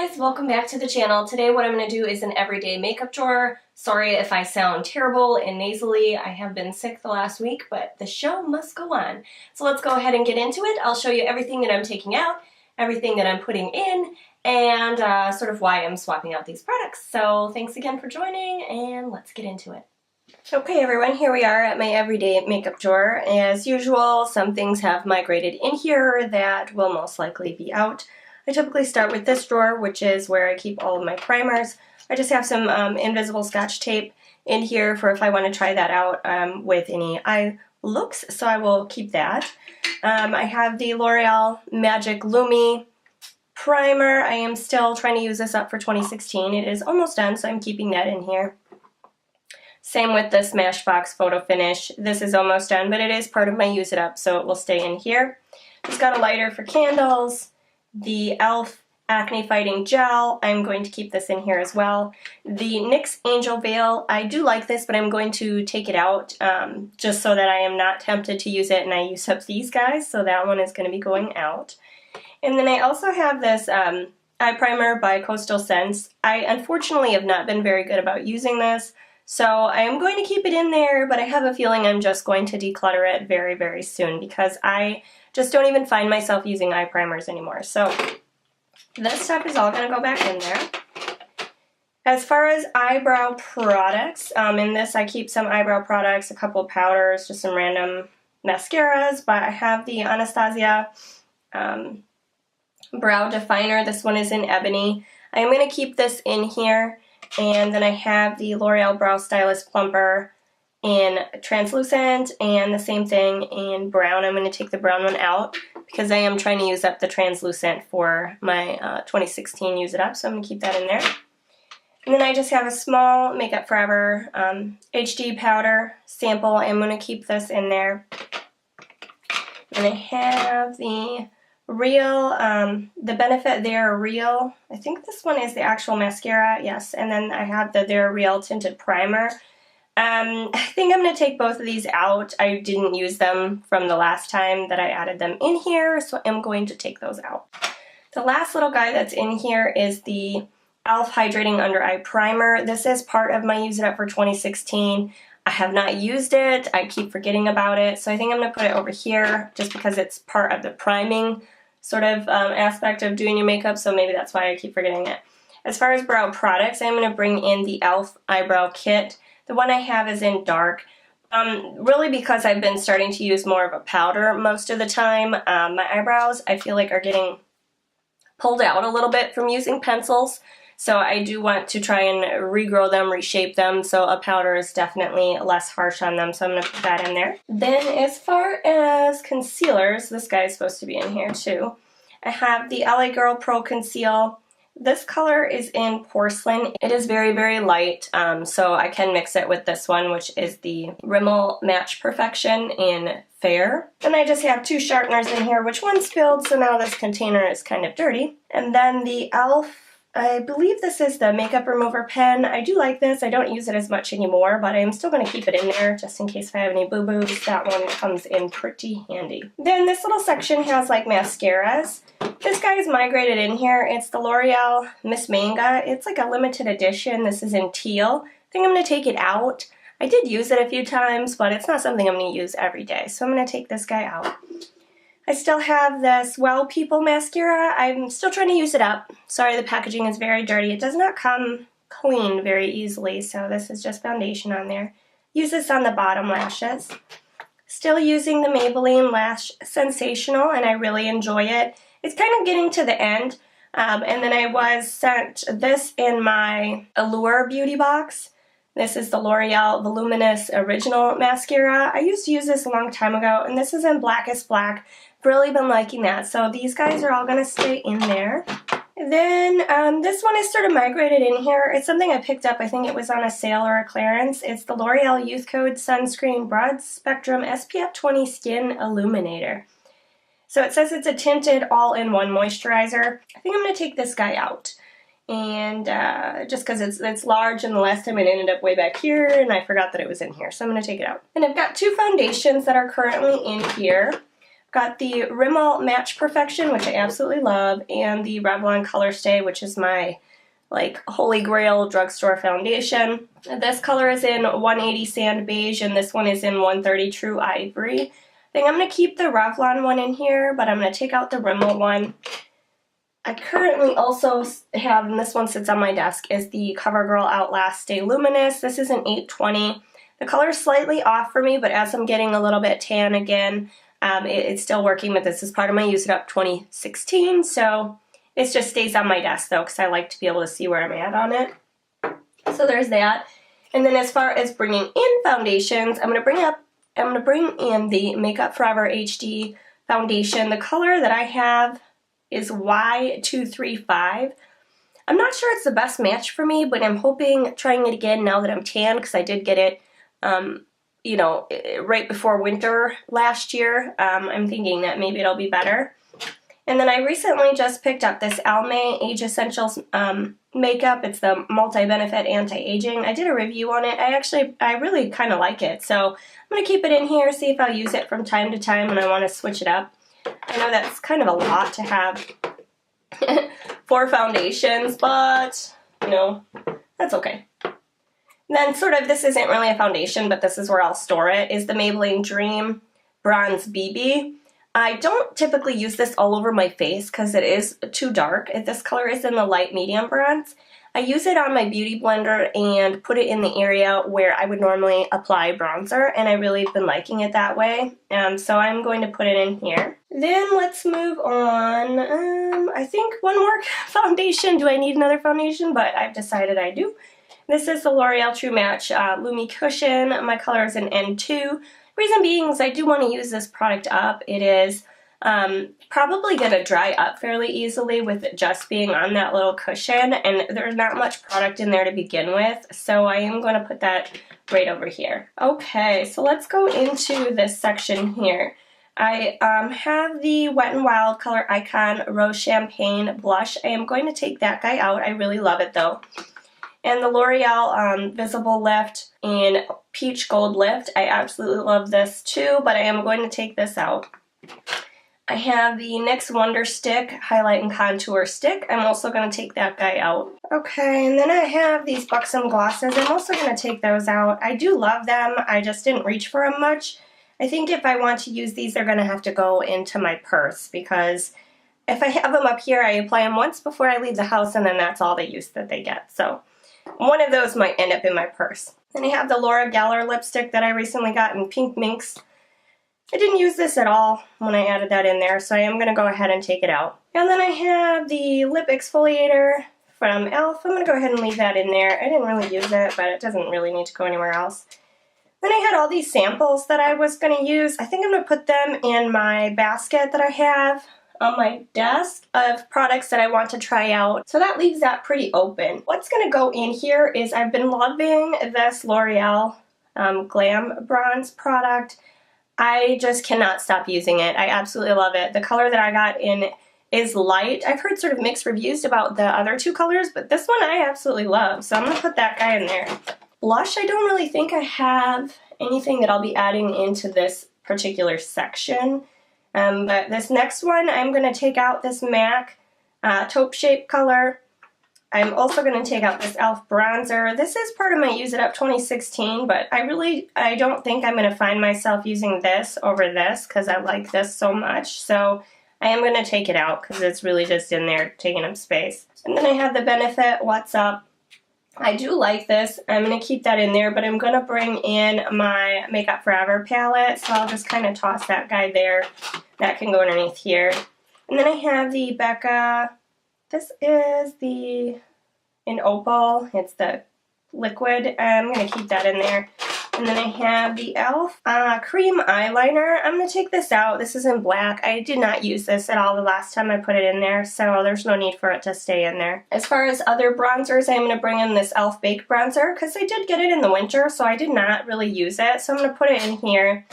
guys, welcome back to the channel. Today what I'm going to do is an everyday makeup drawer. Sorry if I sound terrible and nasally. I have been sick the last week, but the show must go on. So let's go ahead and get into it. I'll show you everything that I'm taking out, everything that I'm putting in, and sort of why I'm swapping out these products. So thanks again for joining, and let's get into it. Okay everyone, here we are at my everyday makeup drawer. As usual, some things have migrated in here that will most likely be out. I typically start with this drawer, which is where I keep all of my primers. I just have some invisible Scotch tape in here for if I want to try that out with any eye looks, so I will keep that. I have the L'Oreal Magic Lumi primer. I am still trying to use this up for 2016. It is almost done, so I'm keeping that in here. Same with the Smashbox Photo Finish. This is almost done, but it is part of my use it up, so it will stay in here. It's got a lighter for candles. The e.l.f. Acne Fighting Gel, I'm going to keep this in here as well. The NYX Angel Veil, I do like this, but I'm going to take it out just so that I am not tempted to use it and I use up these guys, so that one is going to be going out. And then I also have this eye primer by Coastal Scents. I unfortunately have not been very good about using this, so I am going to keep it in there, but I have a feeling I'm just going to declutter it very, very soon because I just don't even find myself using eye primers anymore. So this stuff is all going to go back in there. As far as eyebrow products, in this I keep some eyebrow products, a couple of powders, just some random mascaras, but I have the Anastasia Brow Definer. This one is in Ebony. I am going to keep this in here. And then I have the L'Oreal Brow Stylist Plumper in translucent and the same thing in brown. I'm going to take the brown one out because I am trying to use up the translucent for my 2016 Use It Up, so I'm going to keep that in there. And then I just have a small Makeup Forever HD powder sample. I'm going to keep this in there. And I have the Real, the Benefit They're Real. I think this one is the actual mascara, yes. And then I have the They're Real Tinted Primer. I think I'm going to take both of these out. I didn't use them from the last time that I added them in here, so I'm going to take those out. The last little guy that's in here is the e.l.f. Hydrating Under Eye Primer. This is part of my Use It Up for 2016. I have not used it. I keep forgetting about it, so I think I'm going to put it over here just because it's part of the priming sort of aspect of doing your makeup, so maybe that's why I keep forgetting it. As far as brow products, I'm going to bring in the e.l.f. Eyebrow Kit. The one I have is in dark. Really because I've been starting to use more of a powder most of the time. My eyebrows, I feel like, are getting pulled out a little bit from using pencils. So I do want to try and regrow them, reshape them, so a powder is definitely less harsh on them, so I'm going to put that in there. Then as far as concealers, this guy is supposed to be in here too. I have the LA Girl Pro Conceal. This color is in Porcelain. It is very, very light, so I can mix it with this one, which is the Rimmel Match Perfection in Fair. And I just have two sharpeners in here, which one spilled, so now this container is kind of dirty. And then the e.l.f. I believe this is the Makeup Remover Pen. I do like this. I don't use it as much anymore, but I'm still going to keep it in there just in case if I have any boo-boos. That one comes in pretty handy. Then this little section has like mascaras. This guy is migrated in here. It's the L'Oreal Miss Manga. It's like a limited edition. This is in teal. I think I'm going to take it out. I did use it a few times, but it's not something I'm going to use every day, so I'm going to take this guy out. I still have this Well People mascara. I'm still trying to use it up. Sorry, the packaging is very dirty. It does not come clean very easily, so this is just foundation on there. Use this on the bottom lashes. Still using the Maybelline Lash Sensational, and I really enjoy it. It's kind of getting to the end, and then I was sent this in my Allure beauty box. This is the L'Oreal Voluminous Original Mascara. I used to use this a long time ago, and this is in Blackest Black. I've really been liking that, so these guys are all going to stay in there. Then this one is sort of migrated in here. It's something I picked up. I think it was on a sale or a clearance. It's the L'Oreal Youth Code Sunscreen Broad Spectrum SPF 20 Skin Illuminator. So it says it's a tinted all-in-one moisturizer. I think I'm going to take this guy out. And just because it's large, and the last time it ended up way back here, and I forgot that it was in here, so I'm going to take it out. And I've got two foundations that are currently in here. Got the Rimmel Match Perfection, which I absolutely love, and the Revlon Color Stay, which is my like holy grail drugstore foundation. This color is in 180 Sand Beige, and this one is in 130 True Ivory. I think I'm going to keep the Revlon one in here, but I'm going to take out the Rimmel one. I currently also have, and this one sits on my desk, is the CoverGirl Outlast Stay Luminous. This is an 820. The color is slightly off for me, but as I'm getting a little bit tan again, it's still working, but this is part of my Use It Up 2016, so it just stays on my desk though, because I like to be able to see where I'm at on it. So there's that. And then as far as bringing in foundations, I'm going to bring in the Makeup Forever HD foundation. The color that I have is Y235. I'm not sure it's the best match for me, but I'm hoping trying it again now that I'm tan, because I did get it you know, right before winter last year. I'm thinking that maybe it'll be better. And then I recently just picked up this Almay Age Essentials makeup. It's the Multi-Benefit Anti-Aging. I did a review on it. I really kind of like it. So I'm going to keep it in here, see if I'll use it from time to time when I want to switch it up. I know that's kind of a lot to have 4 foundations, but, you know, that's okay. Then sort of, this isn't really a foundation, but this is where I'll store it, is the Maybelline Dream Bronze BB. I don't typically use this all over my face because it is too dark. This color is in the light medium bronze. I use it on my beauty blender and put it in the area where I would normally apply bronzer, and I really have been liking it that way. So I'm going to put it in here. Then let's move on. I think one more foundation. Do I need another foundation? But I've decided I do. This is the L'Oreal True Match Lumi Cushion. My color is an N2. Reason being is I do want to use this product up. It is probably going to dry up fairly easily with it just being on that little cushion, and there's not much product in there to begin with, so I am going to put that right over here. Okay, so let's go into this section here. I have the Wet n Wild Color Icon Rose Champagne Blush. I am going to take that guy out. I really love it though. And the L'Oreal Visible Lift in Peach Gold Lift. I absolutely love this too, but I am going to take this out. I have the NYX Wonder Stick Highlight and Contour Stick. I'm also going to take that guy out. Okay, and then I have these Buxom Glosses. I'm also going to take those out. I do love them. I just didn't reach for them much. I think if I want to use these, they're going to have to go into my purse, because if I have them up here, I apply them once before I leave the house, and then that's all the use that they get. So one of those might end up in my purse. Then I have the Laura Geller lipstick that I recently got in Pink Minx. I didn't use this at all when I added that in there, so I am going to go ahead and take it out. And then I have the lip exfoliator from e.l.f. I'm going to go ahead and leave that in there. I didn't really use it, but it doesn't really need to go anywhere else. Then I had all these samples that I was going to use. I think I'm going to put them in my basket that I have on my desk of products that I want to try out. So that leaves that pretty open. What's going to go in here is I've been loving this L'Oreal Glam Bronze product. I just cannot stop using it. I absolutely love it. The color that I got in is light. I've heard sort of mixed reviews about the other 2 colors, but this one I absolutely love. So I'm going to put that guy in there. Blush, I don't really think I have anything that I'll be adding into this particular section. But this next one, I'm going to take out this MAC taupe shape color. I'm also going to take out this e.l.f. bronzer. This is part of my Use It Up 2016, but I don't think I'm going to find myself using this over this because I like this so much. So I am going to take it out because it's really just in there taking up space. And then I have the Benefit What's Up. I do like this. I'm going to keep that in there, but I'm going to bring in my Makeup Forever palette, so I'll just kind of toss that guy there. That can go underneath here. And then I have the Becca, this is in Opal, it's the liquid. I'm going to keep that in there. And then I have the e.l.f. Cream Eyeliner. I'm going to take this out. This is in black. I did not use this at all the last time I put it in there, so there's no need for it to stay in there. As far as other bronzers, I'm going to bring in this e.l.f. Baked Bronzer, because I did get it in the winter, so I did not really use it. So I'm going to put it in here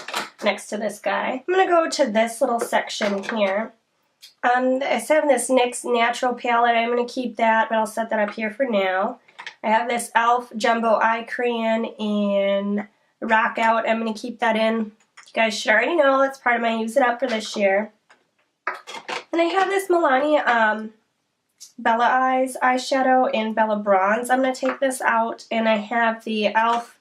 next to this guy. I'm going to go to this little section here. I have this NYX Natural Palette. I'm going to keep that, but I'll set that up here for now. I have this e.l.f. Jumbo Eye Crayon in Rock Out. I'm going to keep that in You guys should already know that's part of my Use It Up for this year. And I have this Milani Bella Eyes eyeshadow in Bella Bronze. I'm going to take this out, and I have the e.l.f.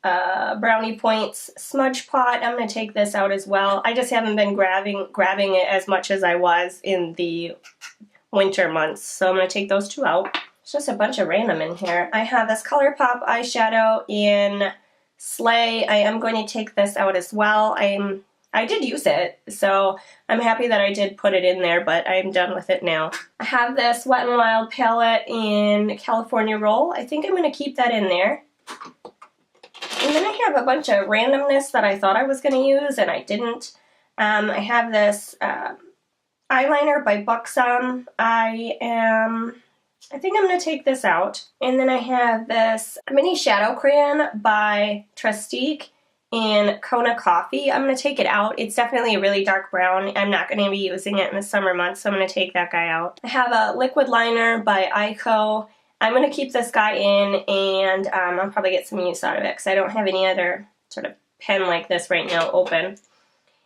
Brownie Points Smudge Pot. I'm going to take this out as well. I just haven't been grabbing it as much as I was in the winter months, so I'm going to take those two out. It's just a bunch of random in here. I have this ColourPop eyeshadow in Slay. I am going to take this out as well. I did use it, so I'm happy that I did put it in there, but I'm done with it now. I have this Wet n Wild palette in California Roll. I think I'm going to keep that in there. And then I have a bunch of randomness that I thought I was going to use, and I didn't. I have this eyeliner by Buxom. I think I'm going to take this out. And then I have this mini shadow crayon by Trustique in Kona Coffee. I'm going to take it out. It's definitely a really dark brown. I'm not going to be using it in the summer months, so I'm going to take that guy out. I have a liquid liner by Ico. I'm going to keep this guy in, and I'll probably get some use out of it because I don't have any other sort of pen like this right now open.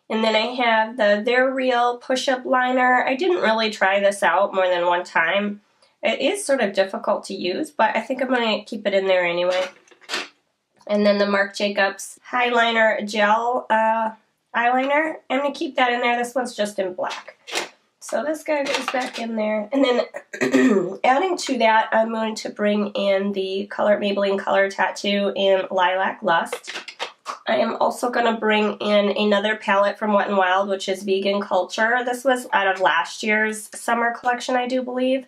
And then I have the They're Real push-up liner. I didn't really try this out more than one time. It is sort of difficult to use, but I think I'm going to keep it in there anyway. And then the Marc Jacobs Highliner Gel eyeliner. I'm going to keep that in there. This one's just in black. So this guy goes back in there. And then adding to that, I'm going to bring in the Maybelline Color Tattoo in Lilac Lust. I am also going to bring in another palette from Wet n Wild, which is Vegan Culture. This was out of last year's summer collection, I do believe.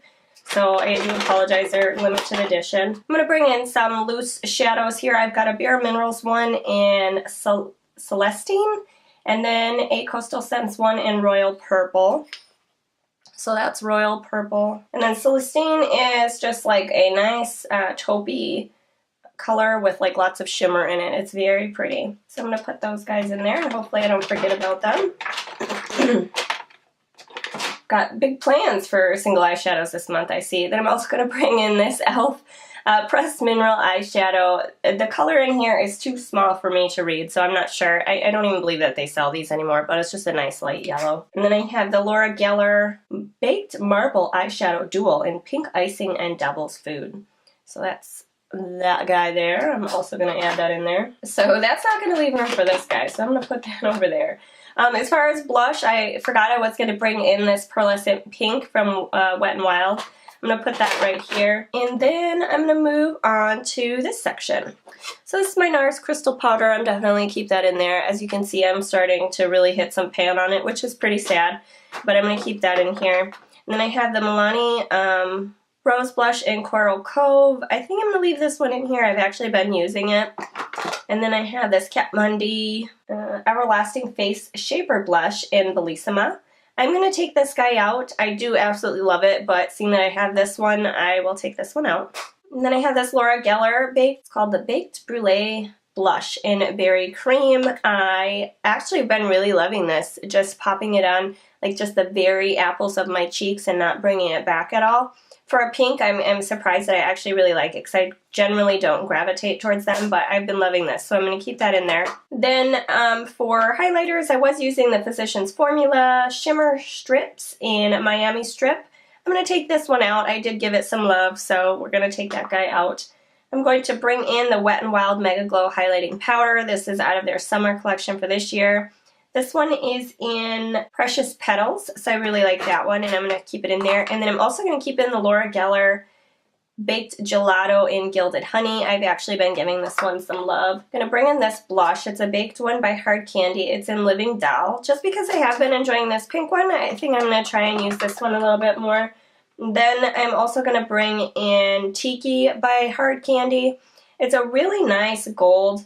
So I do apologize, they're limited edition. I'm going to bring in some loose shadows here. I've got a Bare Minerals one in Celestine, and then a Coastal Scents one in Royal Purple. So that's Royal Purple. And then Celestine is just like a nice taupey color with like lots of shimmer in it. It's very pretty. So I'm going to put those guys in there, and hopefully I don't forget about them. Got big plans for single eyeshadows this month, I see. Then I'm also going to bring in this e.l.f. Pressed Mineral eyeshadow. The color in here is too small for me to read, so I'm not sure. I don't even believe that they sell these anymore, but it's just a nice light yellow. And then I have the Laura Geller Baked Marble Eyeshadow Dual in Pink Icing and Devil's Food. So that's that guy there. I'm also going to add that in there. So that's not going to leave room for this guy, so I'm going to put that over there. As far as blush, I forgot I was going to bring in this Pearlescent Pink from Wet n Wild. I'm going to put that right here. And then I'm going to move on to this section. So this is my NARS Crystal Powder. I'm definitely going to keep that in there. As you can see, I'm starting to really hit some pan on it, which is pretty sad. But I'm going to keep that in here. And then I have the Milani Rose Blush in Coral Cove. I think I'm going to leave this one in here. I've actually been using it. And then I have this Kat Von D Everlasting Face Shaper Blush in Bellissima. I'm going to take this guy out. I do absolutely love it, but seeing that I have this one, I will take this one out. And then I have this Laura Geller Baked. It's called the Baked Brulee Blush in Berry Cream. I actually have been really loving this, just popping it on like just the very apples of my cheeks and not bringing it back at all. For a pink, I'm surprised that I actually really like it because I generally don't gravitate towards them, but I've been loving this, so I'm going to keep that in there. Then for highlighters, I was using the Physicians Formula Shimmer Strips in Miami Strip. I'm going to take this one out. I did give it some love, so we're going to take that guy out. I'm going to bring in the Wet n Wild Mega Glow Highlighting Powder. This is out of their summer collection for this year. This one is in Precious Petals, so I really like that one, and I'm going to keep it in there. And then I'm also going to keep in the Laura Geller Baked Gelato in Gilded Honey. I've actually been giving this one some love. I'm going to bring in this blush. It's a baked one by Hard Candy. It's in Living Doll. Just because I have been enjoying this pink one, I think I'm going to try and use this one a little bit more. Then I'm also going to bring in Tiki by Hard Candy. It's a really nice gold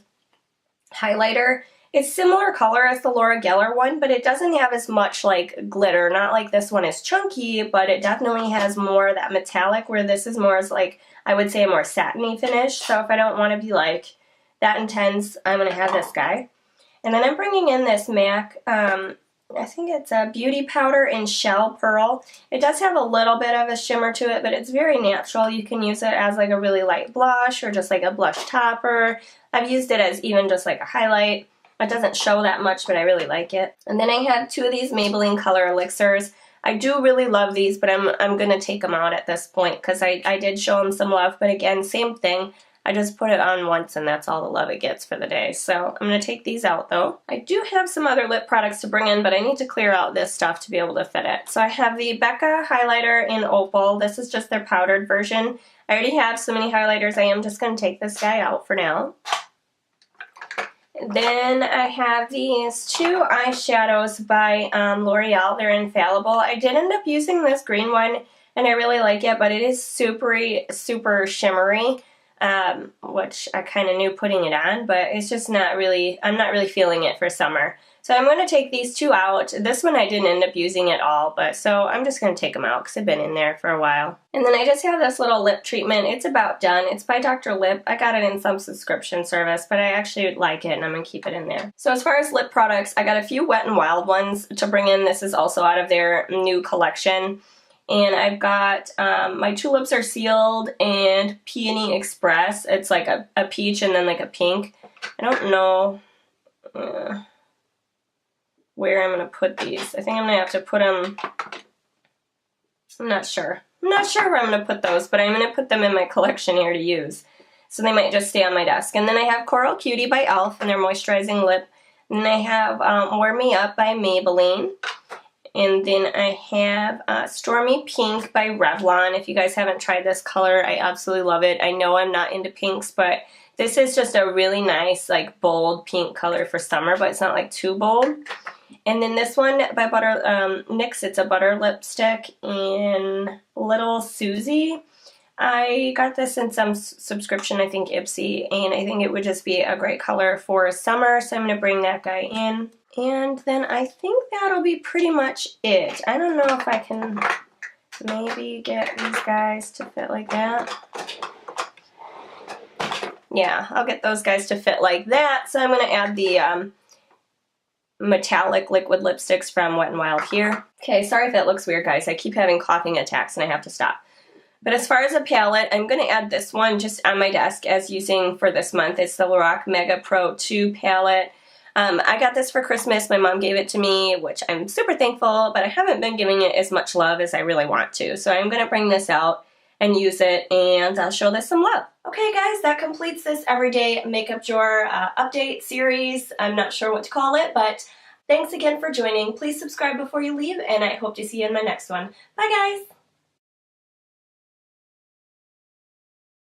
highlighter. It's similar color as the Laura Geller one, but it doesn't have as much like glitter. Not like this one is chunky, but it definitely has more of that metallic, where this is more as like, I would say, a more satiny finish. So if I don't want to be like that intense, I'm going to have this guy. And then I'm bringing in this MAC, I think it's a Beauty Powder in Shell Pearl. It does have a little bit of a shimmer to it, but it's very natural. You can use it as like a really light blush or just like a blush topper. I've used it as even just like a highlight. It doesn't show that much, but I really like it. And then I have 2 of these Maybelline Color Elixirs. I do really love these, but I'm going to take them out at this point because I did show them some love. But again, same thing. I just put it on once and that's all the love it gets for the day. So I'm going to take these out though. I do have some other lip products to bring in, but I need to clear out this stuff to be able to fit it. So I have the Becca highlighter in Opal. This is just their powdered version. I already have so many highlighters, I am just going to take this guy out for now. Then I have these 2 eyeshadows by L'Oreal. They're Infallible. I did end up using this green one, and I really like it, but it is super shimmery, which I kind of knew putting it on, but it's just not really, I'm not really feeling it for summer. So I'm going to take these 2 out. This one I didn't end up using at all, but so I'm just going to take them out because they've been in there for a while. And then I just have this little lip treatment. It's about done. It's by Dr. Lip. I got it in some subscription service, but I actually like it and I'm going to keep it in there. So as far as lip products, I got a few Wet n Wild ones to bring in. This is also out of their new collection. And I've got my Tulips Are Sealed and Peony Express. It's like a peach and then like a pink. I don't know where I'm going to put these. I think I'm going to have to put them, I'm not sure. I'm not sure where I'm going to put those, but I'm going to put them in my collection here to use. So they might just stay on my desk. And then I have Coral Cutie by e.l.f. and their moisturizing lip. And I have Warm Me Up by Maybelline. And then I have Stormy Pink by Revlon. If you guys haven't tried this color, I absolutely love it. I know I'm not into pinks, but this is just a really nice, like, bold pink color for summer, but it's not, like, too bold. And then this one by NYX, it's a butter lipstick in Little Susie. I got this in some subscription, I think Ipsy, and I think it would just be a great color for summer, so I'm going to bring that guy in. And then I think that'll be pretty much it. I don't know if I can maybe get these guys to fit like that. Yeah, I'll get those guys to fit like that. So I'm going to add the metallic liquid lipsticks from Wet n Wild here. Okay, sorry if that looks weird, guys. I keep having coughing attacks and I have to stop. But as far as a palette, I'm going to add this one just on my desk as using for this month. It's the Lorac Mega Pro 2 palette. I got this for Christmas. My mom gave it to me, which I'm super thankful, but I haven't been giving it as much love as I really want to. So I'm going to bring this out and use it, and I'll show this some love. Okay, guys, that completes this everyday makeup drawer update series. I'm not sure what to call it, but thanks again for joining. Please subscribe before you leave, and I hope to see you in my next one. Bye, guys!